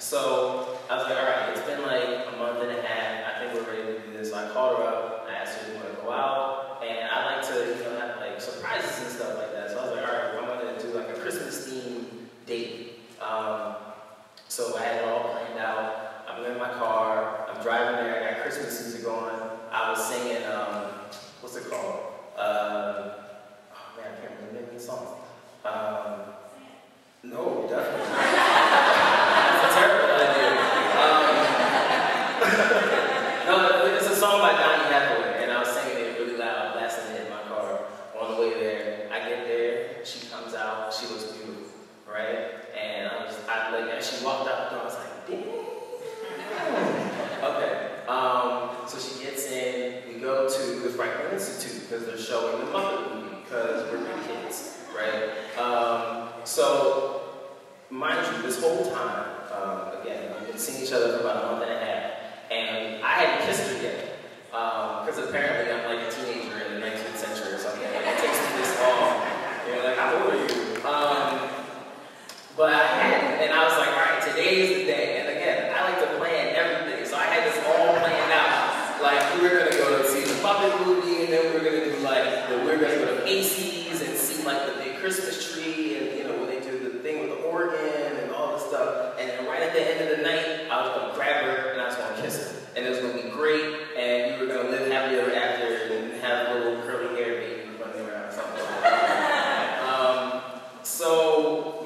So I was like, all right, it's been like a month and a half. I think we're ready to do this. So I called her up. I asked her if we want to go out, and I like to, have like surprises and stuff like that. So I was like, all right, well, I'm gonna do like a Christmas themed date. So I had it all planned out. I'm in my car. I'm driving there. I got Christmas music on. I was singing, what's it called? Oh man, I can't remember the name of the song. No, definitely not. That's a terrible idea. No, it's a song by Donny Hathaway, and I was singing it really loud, blasting it in my car. On the way there, I get there, she comes out, she looks beautiful, right? And as she walked out the door, I was like, damn. Okay, so she gets in, we go to the Parkway Institute because they're showing the Muppet movie because we're big kids, right? So, mind you, this whole time, again, we've been seeing each other for about a month and a half, and I hadn't kissed her yet, because apparently I'm like a teenager in the 19th century or something. Like, it takes me this long. You're like, how old are you? But I hadn't, and I was like, all right, today is the day. And again, I like to plan everything, so I had this all planned out. Like, we were gonna go to see the Muppet movie, and then we were gonna do like, we were gonna go to Macy's and see like the big Christmas tree, and when they do the thing with the organ and all this stuff. And then right at the end of the night, I was gonna grab her and I was gonna kiss her, and it was gonna be great, and we were gonna live happily ever after and have a little curly hair baby running around or something like that. So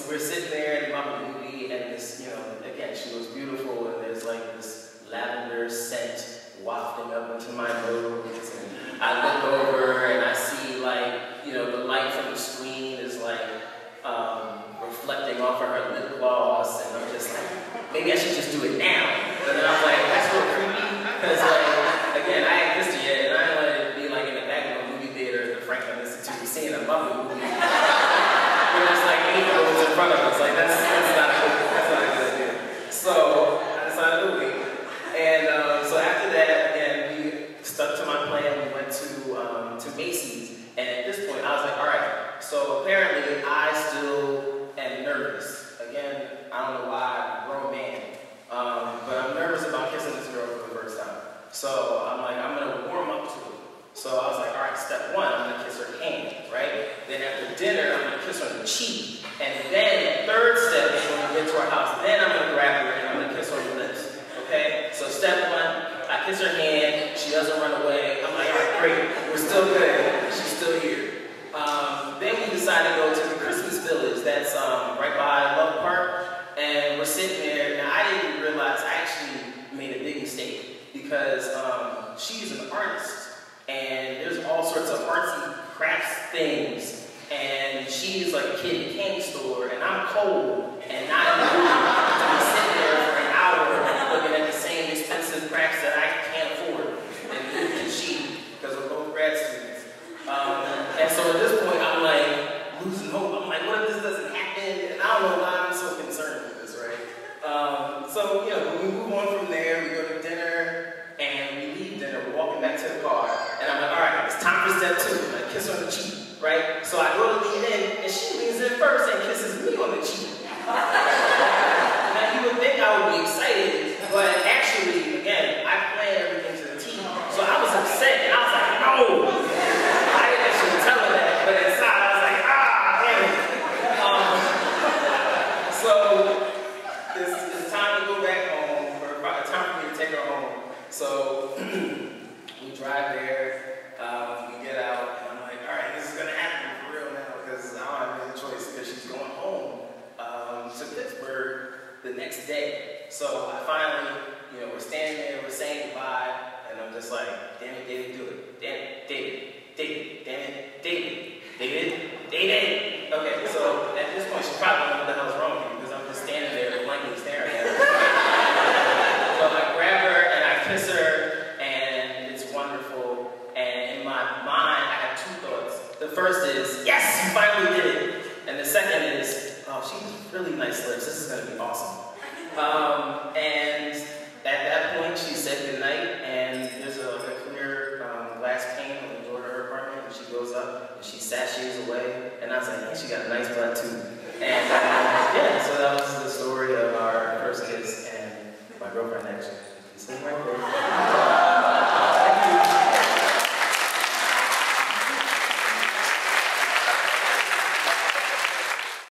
we're sitting there in the Muppet movie, and this, again, she was beautiful, and there's like this lavender scent wafting up into my nose, and I look over and I see like, the light from the screen is like reflecting off of her lip gloss, and I'm just like, maybe I should just do it now. And then I'm like, that's real creepy, because like, again, I ain't kissed her yet, and I didn't want to be like in the back of a movie theater at the Franklin Institute seeing a Muppet movie. There's like 8 rows in front of us. Like that's not a good idea. So I decided to wait. And so after that, again, we stuck to my plan. We went to Macy's, and at this point, I was like, all right. So apparently, I still am nervous. Again, I don't know why, I'm a grown man, but I'm nervous about kissing this girl for the first time. So I'm like, I'm gonna warm up to it. So I was like, all right, step 1, I'm gonna kiss her hand, right? Then after dinner, I'm gonna kiss her on the cheek. And then, third step is when we get to our house. Then I'm gonna grab her and I'm gonna kiss her on the lips, okay? So step 1, I kiss her hand, she doesn't run away. I'm like, all right, great, we're still good, she's still here. Then we decided to go to the Christmas Village that's right by Love Park. And we're sitting there, and I didn't realize I actually made a big mistake because she's an artist. And there's all sorts of artsy crafts things, and she's like a kid in a candy store, and I'm cold and not in the mood to be sitting there for an hour looking at the same expensive crafts that I can't afford, and neither can she, because we're both grad students. And so at this point, I'm like losing hope. I'm like, what if this doesn't happen? And I don't know why I'm so concerned with this, right? So when we move on from there, we go to dinner. And we leave dinner, we're walking back to the car, and I'm like, all right, it's time for step 2, I kiss her on the cheek, right? So I go to lean in, and she leans in first and kisses me on the cheek. Now you would think I would be excited, but actually, again, I planned everything to the T. So I was upset, and I was like, no! I didn't actually tell her that, but inside I was like, damn it. So it's time to go back home, or time for me to take her home. So we drive there, we get out, and I'm like, all right, this is going to happen for real now, because I don't have any choice, because she's going home to Pittsburgh the next day. So I finally, we're standing there, we're saying goodbye, and I'm just like, damn it, David, do it. Damn it, David, damn it, David. Okay, so at this point, she probably don't know what the hell's wrong with me, because I'm just standing there blankly staring at her. So I grab her, kiss her, and it's wonderful. And in my mind, I have 2 thoughts. The first is, yes, you finally did it. And the second is, oh, she has really nice lips. This is going to be awesome. And at that point, she said goodnight, and there's a clear glass pane on the door to her apartment, and she goes up, and she sashays away. And I was like, hey, she got a nice butt, too. And yeah, so that was the story of our first girlfriend actually sitting right